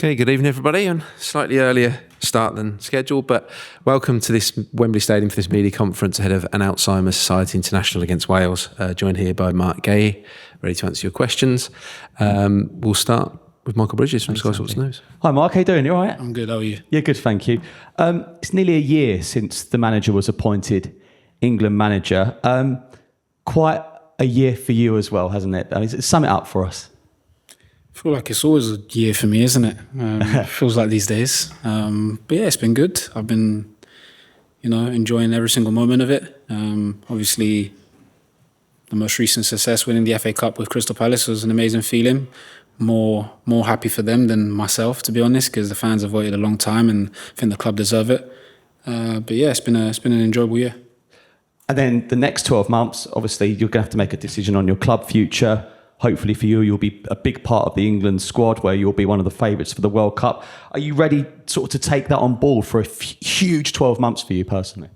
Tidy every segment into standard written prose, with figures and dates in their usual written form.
Okay, good evening everybody, on slightly earlier start than scheduled, but welcome to this Wembley Stadium for this media conference ahead of an Alzheimer Society International against Wales, joined here by Marc Guehi, ready to answer your questions. We'll start with Michael Bridges from Sky Sports News. Hi Mark, how you doing? You all right? I'm good, how are you? Yeah, good, thank you. It's nearly a year since the manager was appointed England manager. Quite a year for you as well, hasn't it? Sum it up for us. I feel like it's always a year for me, isn't it? Feels like these days. But yeah, it's been good. I've been, enjoying every single moment of it. Obviously, the most recent success, winning the FA Cup with Crystal Palace, was an amazing feeling. More happy for them than myself, to be honest, because the fans have waited a long time and I think the club deserve it. But yeah, it's been an enjoyable year. And then the next 12 months, obviously, you're going to have to make a decision on your club future. Hopefully for you, you'll be a big part of the England squad where you'll be one of the favourites for the World Cup. Are you ready sort of to take that on board for a huge 12 months for you personally?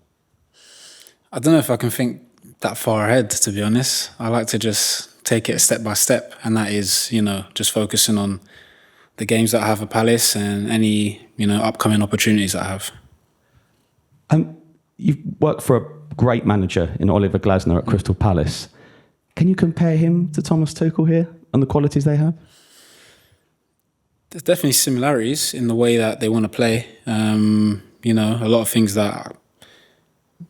I don't know if I can think that far ahead, to be honest. I like to just take it step by step, and that is, just focusing on the games that I have at Palace and any, upcoming opportunities that I have. You've worked for a great manager in Oliver Glasner at Crystal Palace. Can you compare him to Thomas Tuchel here and the qualities they have? There's definitely similarities in the way that they want to play. A lot of things that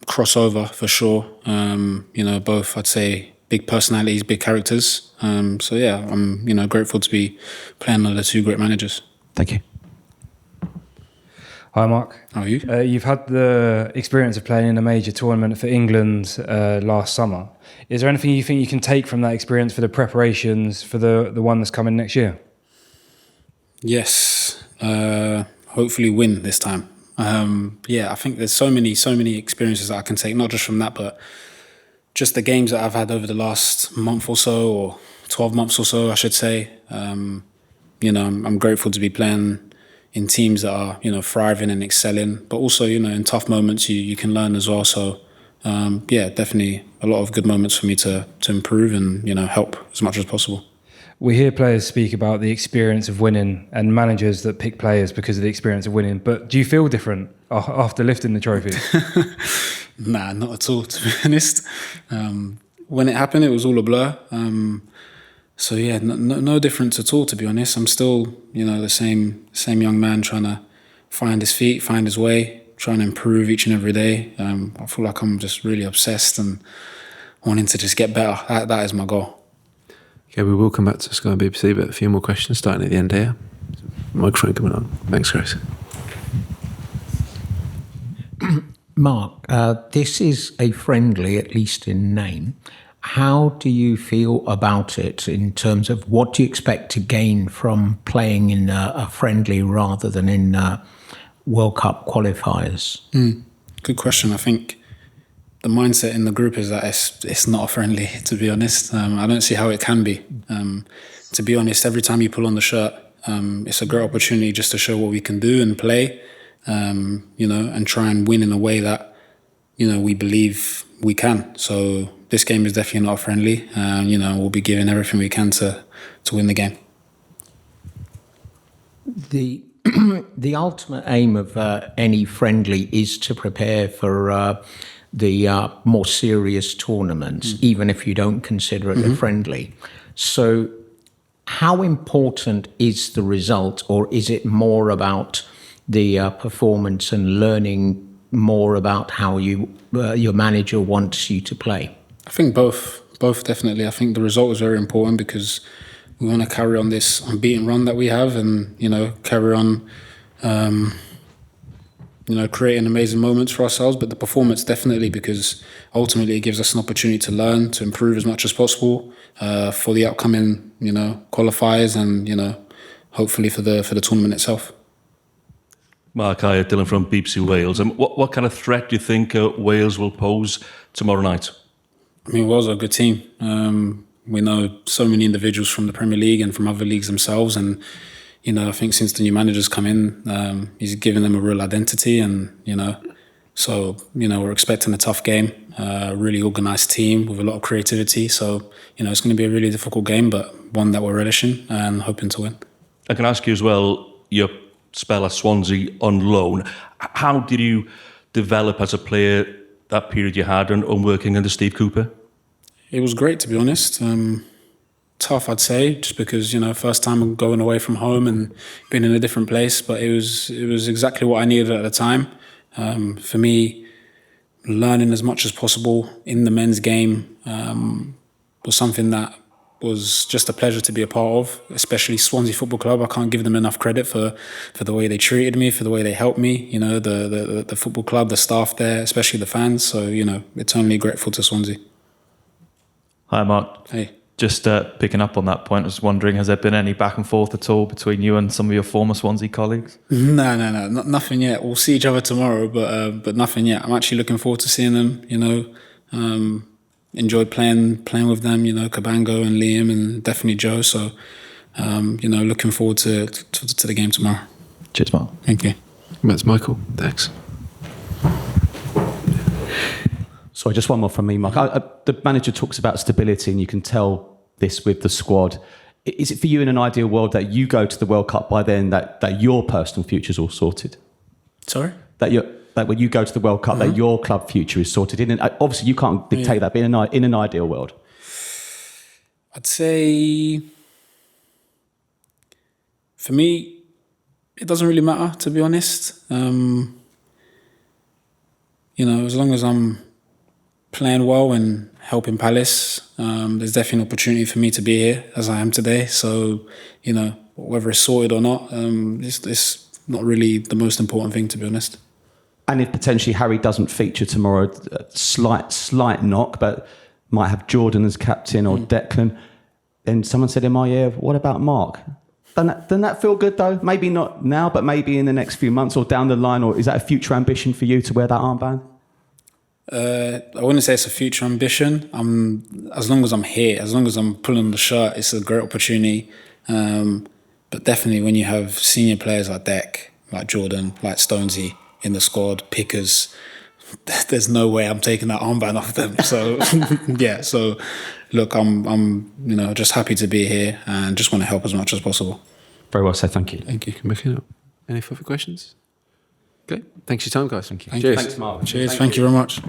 cross over for sure. Both, I'd say, big personalities, big characters. I'm, grateful to be playing under two great managers. Thank you. Hi Mark. How are you? You've had the experience of playing in a major tournament for England last summer. Is there anything you think you can take from that experience for the preparations for the one that's coming next year? Yes. Hopefully win this time. I think there's so many experiences that I can take, not just from that, but just the games that I've had over the last month or so, or 12 months or so, I should say. I'm grateful to be playing in teams that are, thriving and excelling, but also, in tough moments, you can learn as well. So, definitely a lot of good moments for me to improve and, help as much as possible. We hear players speak about the experience of winning and managers that pick players because of the experience of winning. But do you feel different after lifting the trophy? Nah, not at all, to be honest. When it happened, it was all a blur. No difference at all, to be honest. I'm still, the same young man trying to find his feet, find his way, trying to improve each and every day. I feel like I'm just really obsessed and wanting to just get better. That is my goal. Okay, we will come back to Sky and BBC, but a few more questions starting at the end here. Microphone coming on. Thanks, Chris. Mark, this is a friendly, at least in name. How do you feel about it in terms of what do you expect to gain from playing in a friendly rather than in World Cup qualifiers? Good question. I think the mindset in the group is that it's not a friendly, to be honest. I don't see how it can be. To be honest, every time you pull on the shirt, it's a great opportunity just to show what we can do and play, and try and win in a way that, we believe we can. So this game is definitely not friendly. We'll be giving everything we can to win the game. The ultimate aim of any friendly is to prepare for the more serious tournaments, even if you don't consider it a friendly. So how important is the result, or is it more about the performance and learning more about how your manager wants you to play? I think both definitely. I think the result is very important because we want to carry on this unbeaten run that we have and, carry on, creating amazing moments for ourselves. But the performance definitely, because ultimately it gives us an opportunity to learn, to improve as much as possible for the upcoming, qualifiers and, hopefully for the tournament itself. Mark, hi, Dylan from BBC Wales. What kind of threat do you think Wales will pose tomorrow night? I mean, Wales are a good team. We know so many individuals from the Premier League and from other leagues themselves. And, I think since the new manager's come in, he's given them a real identity. And, we're expecting a tough game, a really organised team with a lot of creativity. So, it's going to be a really difficult game, but one that we're relishing and hoping to win. I can ask you as well, your spell at Swansea on loan. How did you develop as a player that period you had and working under Steve Cooper? It was great, to be honest. Tough, I'd say, just because, first time I'm going away from home and being in a different place. But it was exactly what I needed at the time. For me, learning as much as possible in the men's game was something that was just a pleasure to be a part of, especially Swansea Football Club. I can't give them enough credit for the way they treated me, for the way they helped me, the football club, the staff there, especially the fans. So, eternally grateful to Swansea. Hi, Mark. Hey. Just picking up on that point, I was wondering, has there been any back and forth at all between you and some of your former Swansea colleagues? No, nothing yet. We'll see each other tomorrow, but nothing yet. I'm actually looking forward to seeing them, enjoyed playing with them, Cabango and Liam and definitely Joe. So, looking forward to the game tomorrow. Cheers, Mark. Thank you. That's Michael. Thanks. Sorry, just one more from me, Mark. The manager talks about stability, and you can tell this with the squad. Is it for you in an ideal world that you go to the World Cup by then, that your personal future's all sorted? Sorry? That when you go to the World Cup, that your club future is sorted? Obviously, you can't dictate that, but in an ideal world. I'd say, for me, it doesn't really matter, to be honest. As long as I'm playing well and helping Palace, there's definitely an opportunity for me to be here as I am today. So, whether it's sorted or not, it's not really the most important thing, to be honest. And if potentially Harry doesn't feature tomorrow, slight knock, but might have Jordan as captain or Declan, then someone said in my ear, what about Mark? Doesn't that feel good though? Maybe not now, but maybe in the next few months or down the line, or is that a future ambition for you to wear that armband? I wouldn't say it's a future ambition. As long as I'm here, as long as I'm pulling the shirt, it's a great opportunity. But definitely when you have senior players like Deck, like Jordan, like Stonesy in the squad, Pickers, there's no way I'm taking that armband off them. So yeah, so look, I'm just happy to be here and just want to help as much as possible. Very well said, thank you. Thank you. Any further questions? Okay. Thanks for your time, guys. Thank you. Thank Cheers. you. Thanks, Mark. Cheers. Thank you very much.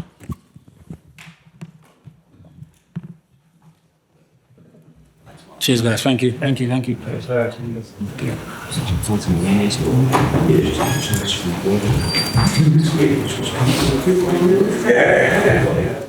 Cheers, guys. Thank you. Thank you. Thank you. Yeah.